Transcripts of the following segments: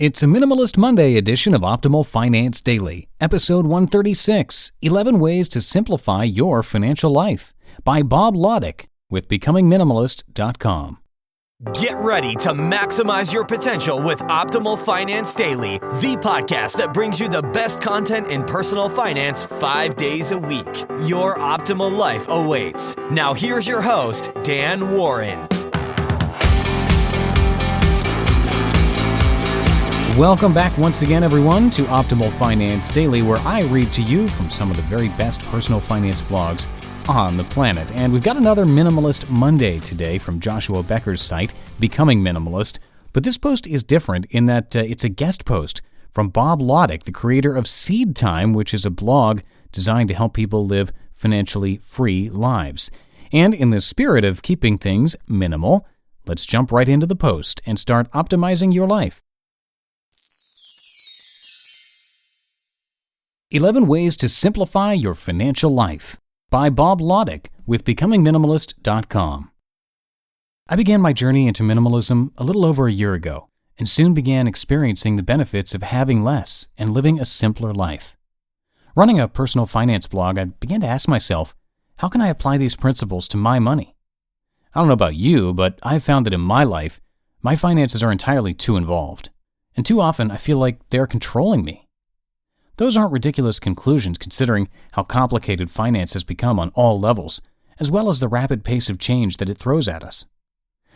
It's a Minimalist Monday edition of Optimal Finance Daily, episode 136, 11 Ways to Simplify Your Financial Life, by Bob Lotich with becomingminimalist.com. Get ready to maximize your potential with Optimal Finance Daily, the podcast that brings you the best content in personal finance 5 days a week. Your optimal life awaits. Now here's your host, Dan Warren. Welcome back once again, everyone, to Optimal Finance Daily, where I read to you from some of the very best personal finance blogs on the planet. And we've got another Minimalist Monday today from Joshua Becker's site, Becoming Minimalist. But this post is different in that it's a guest post from Bob Lotich, the creator of Seed Time, which is a blog designed to help people live financially free lives. And in the spirit of keeping things minimal, let's jump right into the post and start optimizing your life. 11 Ways to Simplify Your Financial Life, by Bob Lotich with becomingminimalist.com. I began my journey into minimalism a little over a year ago and soon began experiencing the benefits of having less and living a simpler life. Running a personal finance blog, I began to ask myself, how can I apply these principles to my money? I don't know about you, but I've found that in my life, my finances are entirely too involved, and too often I feel like they're controlling me. Those aren't ridiculous conclusions considering how complicated finance has become on all levels, as well as the rapid pace of change that it throws at us.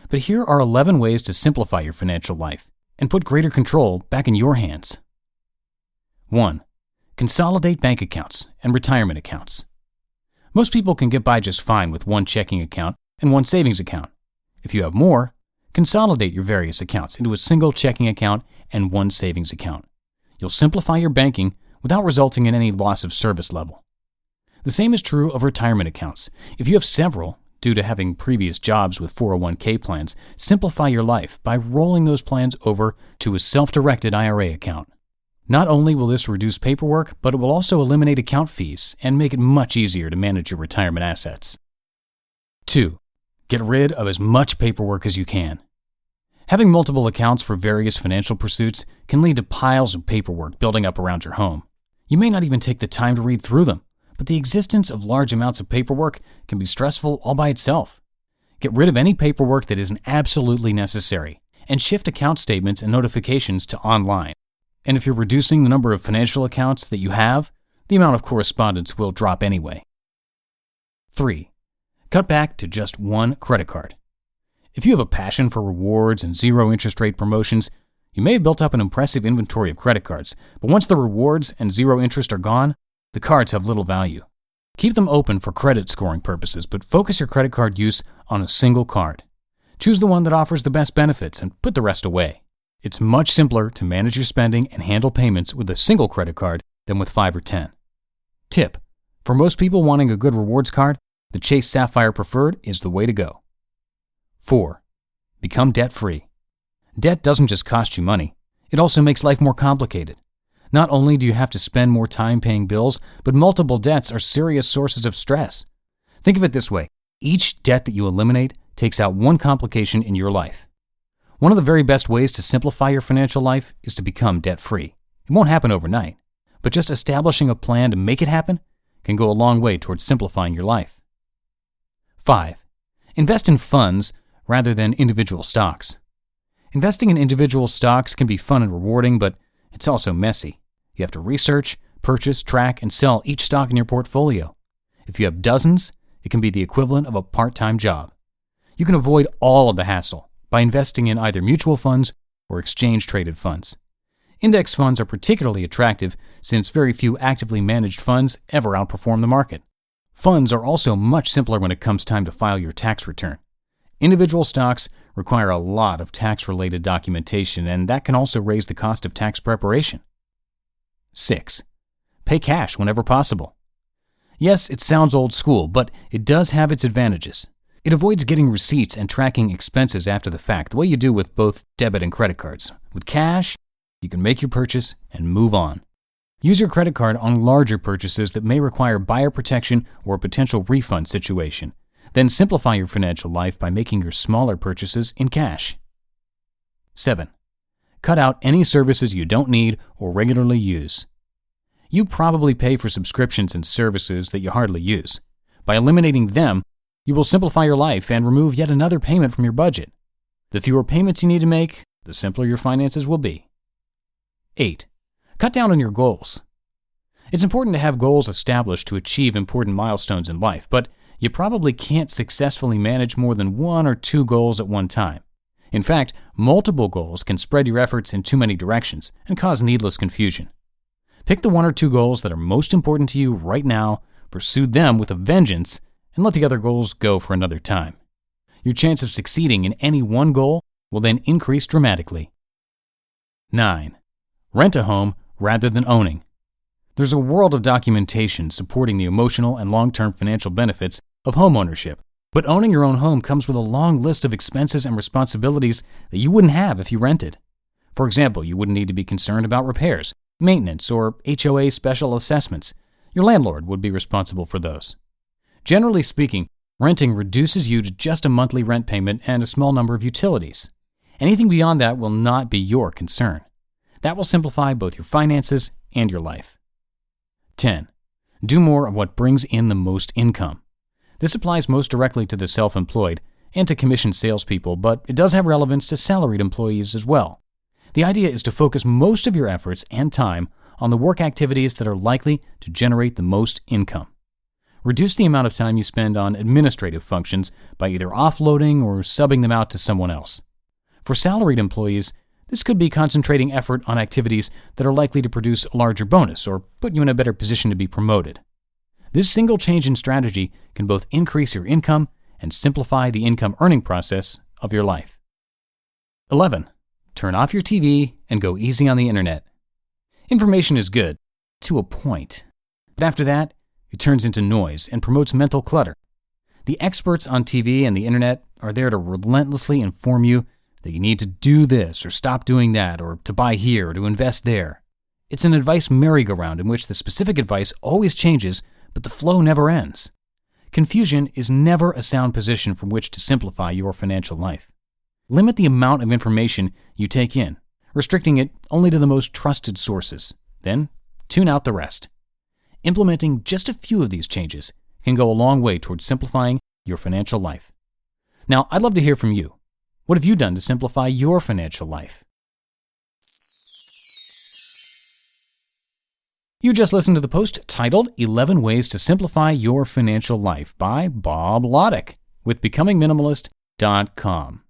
But here are 11 ways to simplify your financial life and put greater control back in your hands. 1. Consolidate bank accounts and retirement accounts. Most people can get by just fine with one checking account and one savings account. If you have more, consolidate your various accounts into a single checking account and one savings account. You'll simplify your banking without resulting in any loss of service level. The same is true of retirement accounts. If you have several, due to having previous jobs with 401k plans, simplify your life by rolling those plans over to a self-directed IRA account. Not only will this reduce paperwork, but it will also eliminate account fees and make it much easier to manage your retirement assets. 2. Get rid of as much paperwork as you can. Having multiple accounts for various financial pursuits can lead to piles of paperwork building up around your home. You may not even take the time to read through them, but the existence of large amounts of paperwork can be stressful all by itself. Get rid of any paperwork that isn't absolutely necessary, and shift account statements and notifications to online. And if you're reducing the number of financial accounts that you have, the amount of correspondence will drop anyway. 3. Cut back to just one credit card. If you have a passion for rewards and zero interest rate promotions, you may have built up an impressive inventory of credit cards, but once the rewards and zero interest are gone, the cards have little value. Keep them open for credit scoring purposes, but focus your credit card use on a single card. Choose the one that offers the best benefits and put the rest away. It's much simpler to manage your spending and handle payments with a single credit card than with 5 or 10. Tip: for most people wanting a good rewards card, the Chase Sapphire Preferred is the way to go. 4. Become debt-free. Debt doesn't just cost you money, it also makes life more complicated. Not only do you have to spend more time paying bills, but multiple debts are serious sources of stress. Think of it this way: each debt that you eliminate takes out one complication in your life. One of the very best ways to simplify your financial life is to become debt-free. It won't happen overnight, but just establishing a plan to make it happen can go a long way towards simplifying your life. 5. Invest in funds rather than individual stocks. Investing in individual stocks can be fun and rewarding, but it's also messy. You have to research, purchase, track, and sell each stock in your portfolio. If you have dozens, it can be the equivalent of a part-time job. You can avoid all of the hassle by investing in either mutual funds or exchange-traded funds. Index funds are particularly attractive since very few actively managed funds ever outperform the market. Funds are also much simpler when it comes time to file your tax return. Individual stocks require a lot of tax-related documentation, and that can also raise the cost of tax preparation. 6. Pay cash whenever possible. Yes, it sounds old school, but it does have its advantages. It avoids getting receipts and tracking expenses after the fact, the way you do with both debit and credit cards. With cash, you can make your purchase and move on. Use your credit card on larger purchases that may require buyer protection or a potential refund situation. Then simplify your financial life by making your smaller purchases in cash. 7. cut out any services you don't need or regularly use. You probably pay for subscriptions and services that you hardly use. By eliminating them, you will simplify your life and remove yet another payment from your budget. The fewer payments you need to make, the simpler your finances will be. 8. Cut down on your goals. It's important to have goals established to achieve important milestones in life, but you probably can't successfully manage more than 1 or 2 goals at one time. In fact, multiple goals can spread your efforts in too many directions and cause needless confusion. Pick the 1 or 2 goals that are most important to you right now, pursue them with a vengeance, and let the other goals go for another time. Your chance of succeeding in any one goal will then increase dramatically. 9. Rent a home rather than owning. There's a world of documentation supporting the emotional and long-term financial benefits of homeownership, but owning your own home comes with a long list of expenses and responsibilities that you wouldn't have if you rented. For example, you wouldn't need to be concerned about repairs, maintenance, or HOA special assessments. Your landlord would be responsible for those. Generally speaking, renting reduces you to just a monthly rent payment and a small number of utilities. Anything beyond that will not be your concern. That will simplify both your finances and your life. 10. Do more of what brings in the most income. This applies most directly to the self-employed and to commissioned salespeople, but it does have relevance to salaried employees as well. The idea is to focus most of your efforts and time on the work activities that are likely to generate the most income. Reduce the amount of time you spend on administrative functions by either offloading or subbing them out to someone else. For salaried employees, this could be concentrating effort on activities that are likely to produce a larger bonus or put you in a better position to be promoted. This single change in strategy can both increase your income and simplify the income earning process of your life. 11. Turn off your TV and go easy on the internet. Information is good, to a point. But after that, it turns into noise and promotes mental clutter. The experts on TV and the internet are there to relentlessly inform you that you need to do this or stop doing that or to buy here or to invest there. It's an advice merry-go-round in which the specific advice always changes, but the flow never ends. Confusion is never a sound position from which to simplify your financial life. Limit the amount of information you take in, restricting it only to the most trusted sources. Then, tune out the rest. Implementing just a few of these changes can go a long way towards simplifying your financial life. Now, I'd love to hear from you. What have you done to simplify your financial life? You just listened to the post titled 11 Ways to Simplify Your Financial Life by Bob Lotich with BecomingMinimalist.com.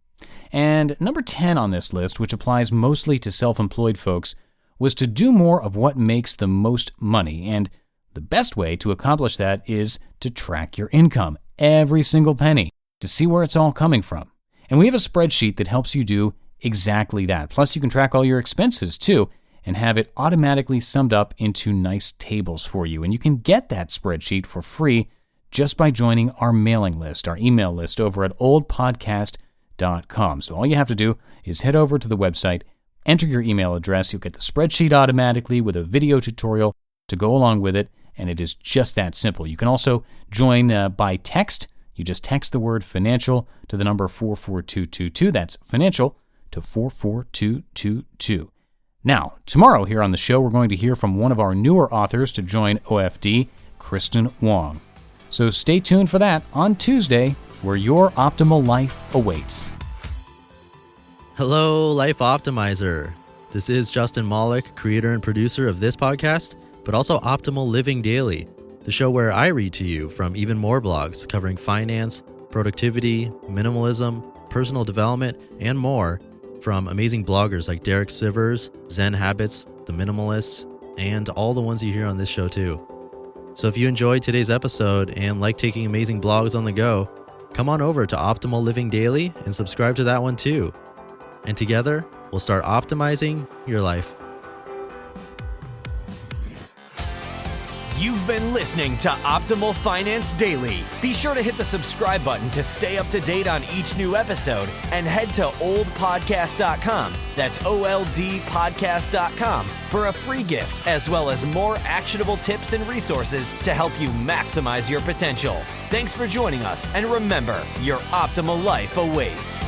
And number 10 on this list, which applies mostly to self-employed folks, was to do more of what makes the most money. And the best way to accomplish that is to track your income, every single penny, to see where it's all coming from. And we have a spreadsheet that helps you do exactly that. Plus, you can track all your expenses, too, and have it automatically summed up into nice tables for you. And you can get that spreadsheet for free just by joining our mailing list, our email list over at oldpodcast.com. So all you have to do is head over to the website, enter your email address. You'll get the spreadsheet automatically with a video tutorial to go along with it, and it is just that simple. You can also join by text. You just text the word financial to the number 44222. That's financial to 44222. Now, tomorrow here on the show, we're going to hear from one of our newer authors to join OFD, Kristen Wong. So stay tuned for that on Tuesday, where your optimal life awaits. Hello, Life Optimizer. This is Justin Malik, creator and producer of this podcast, but also Optimal Living Daily, the show where I read to you from even more blogs covering finance, productivity, minimalism, personal development, and more from amazing bloggers like Derek Sivers, Zen Habits, The Minimalists, and all the ones you hear on this show too. So if you enjoyed today's episode and like taking amazing blogs on the go, come on over to Optimal Living Daily and subscribe to that one too. And together, we'll start optimizing your life. You've been listening to Optimal Finance Daily. Be sure to hit the subscribe button to stay up to date on each new episode and head to oldpodcast.com. That's OLDpodcast.com for a free gift as well as more actionable tips and resources to help you maximize your potential. Thanks for joining us, and remember, your optimal life awaits.